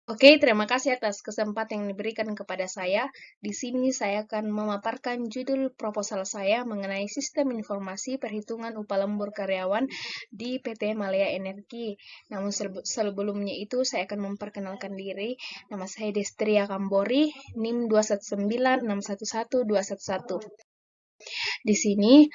Oke, terima kasih atas kesempatan yang diberikan kepada saya. Di sini saya akan memaparkan judul proposal saya mengenai sistem informasi perhitungan upah lembur karyawan di PT Malaya Energi. Namun sebelumnya itu saya akan memperkenalkan diri. Nama saya Destria Kambori, NIM 219611211. Di sini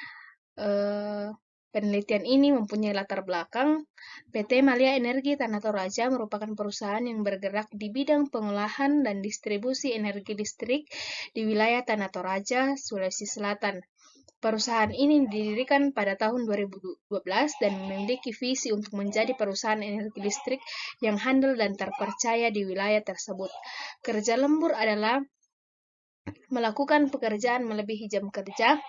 eh, penelitian ini mempunyai latar belakang. PT Malaya Energi Tanah Toraja merupakan perusahaan yang bergerak di bidang pengolahan dan distribusi energi listrik di wilayah Tanah Toraja, Sulawesi Selatan. Perusahaan ini didirikan pada tahun 2012 dan memiliki visi untuk menjadi perusahaan energi listrik yang handal dan terpercaya di wilayah tersebut. Kerja lembur adalah melakukan pekerjaan melebihi jam kerja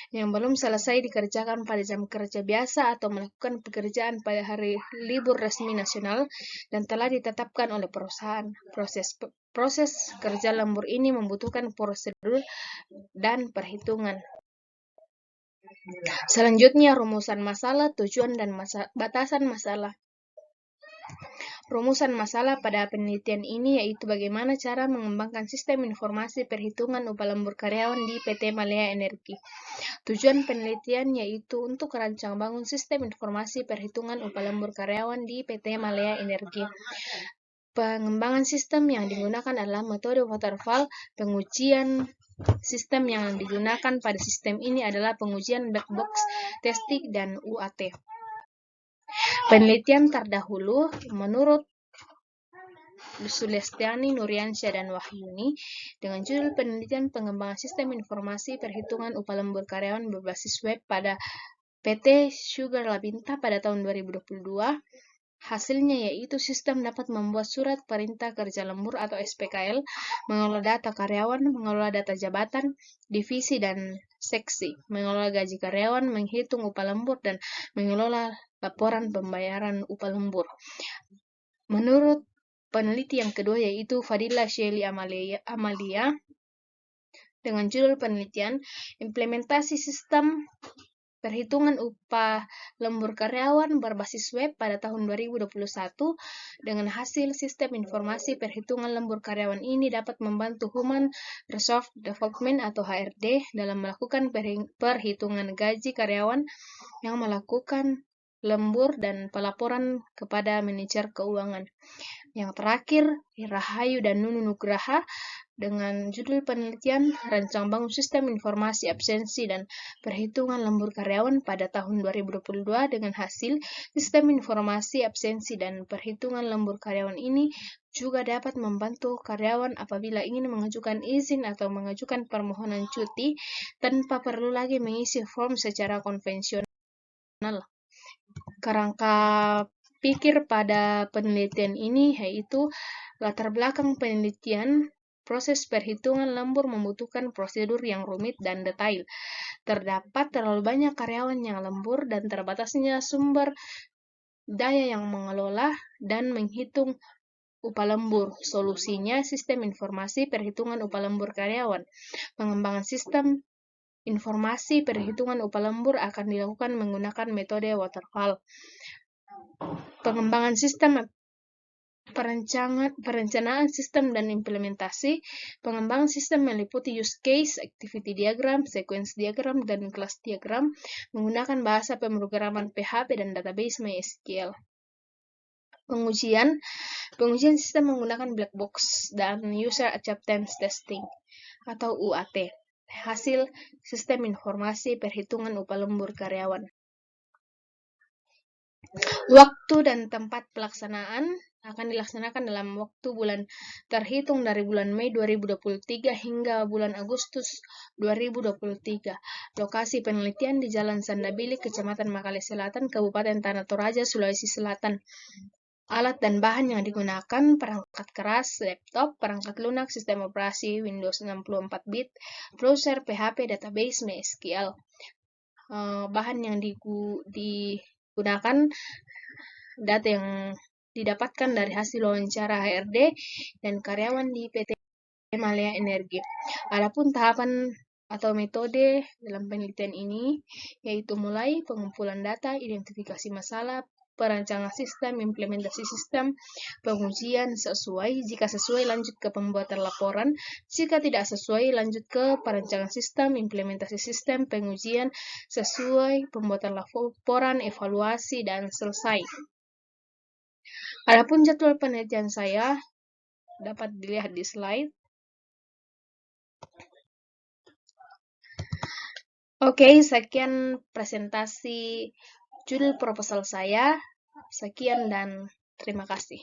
yang belum selesai dikerjakan pada jam kerja biasa atau melakukan pekerjaan pada hari libur resmi nasional dan telah ditetapkan oleh perusahaan. Proses kerja lembur ini membutuhkan prosedur dan perhitungan. Selanjutnya, rumusan masalah, tujuan, dan batasan masalah. Rumusan masalah pada penelitian ini yaitu bagaimana cara mengembangkan sistem informasi perhitungan upah lembur karyawan di PT Malaya Energi. Tujuan penelitian yaitu untuk merancang bangun sistem informasi perhitungan upah lembur karyawan di PT Malaya Energi. Pengembangan sistem yang digunakan adalah metode waterfall. Pengujian sistem yang digunakan pada sistem ini adalah pengujian black box testing dan UAT. Penelitian terdahulu menurut Sulestiani, Nuriansyah, dan Wahyuni dengan judul penelitian pengembangan sistem informasi perhitungan upah lembur karyawan berbasis web pada PT Sugar Labinta pada tahun 2022. Hasilnya yaitu sistem dapat membuat surat perintah kerja lembur atau SPKL, mengelola data karyawan, mengelola data jabatan, divisi dan seksi, mengelola gaji karyawan, menghitung upah lembur, dan mengelola laporan pembayaran upah lembur. Menurut peneliti yang kedua yaitu Fadila Shelly Amalia dengan judul penelitian implementasi sistem perhitungan upah lembur karyawan berbasis web pada tahun 2021. Dengan hasil sistem informasi perhitungan lembur karyawan ini dapat membantu Human Resource Development atau HRD dalam melakukan perhitungan gaji karyawan yang melakukan lembur dan pelaporan kepada manajer keuangan. Yang terakhir, Rahayu dan Nunu Nugraha dengan judul penelitian Rancang Bangun Sistem Informasi Absensi dan Perhitungan Lembur Karyawan pada tahun 2022 dengan hasil sistem informasi absensi dan perhitungan lembur karyawan ini juga dapat membantu karyawan apabila ingin mengajukan izin atau mengajukan permohonan cuti tanpa perlu lagi mengisi form secara konvensional. Kerangka pikir pada penelitian ini yaitu latar belakang penelitian. Proses perhitungan lembur membutuhkan prosedur yang rumit dan detail. Terdapat terlalu banyak karyawan yang lembur dan terbatasnya sumber daya yang mengelola dan menghitung upah lembur. Solusinya sistem informasi perhitungan upah lembur karyawan. Pengembangan sistem informasi perhitungan upah lembur akan dilakukan menggunakan metode waterfall. Pengembangan sistem perencanaan sistem dan implementasi. Pengembangan sistem meliputi use case, activity diagram, sequence diagram, dan class diagram menggunakan bahasa pemrograman PHP dan database MySQL. Pengujian sistem menggunakan black box dan user acceptance testing atau UAT. Hasil sistem informasi perhitungan upah lembur karyawan. Waktu dan tempat pelaksanaan akan dilaksanakan dalam waktu bulan terhitung dari bulan Mei 2023 hingga bulan Agustus 2023. Lokasi penelitian di Jalan Sandabili, Kecamatan Makale Selatan, Kabupaten Tanah Toraja, Sulawesi Selatan. Alat dan bahan yang digunakan, perangkat keras, laptop, perangkat lunak, sistem operasi Windows 64-bit, browser, PHP, database, MySQL. Bahan yang digunakan, data yang didapatkan dari hasil wawancara HRD dan karyawan di PT Malaya Energi. Adapun tahapan atau metode dalam penelitian ini yaitu mulai pengumpulan data, identifikasi masalah, perancangan sistem, implementasi sistem, pengujian sesuai. Jika sesuai, lanjut ke pembuatan laporan. Jika tidak sesuai, lanjut ke perancangan sistem, implementasi sistem, pengujian sesuai, pembuatan laporan, evaluasi, dan selesai. Adapun jadwal penelitian saya dapat dilihat di slide. Oke, sekian presentasi judul proposal saya. Sekian dan terima kasih.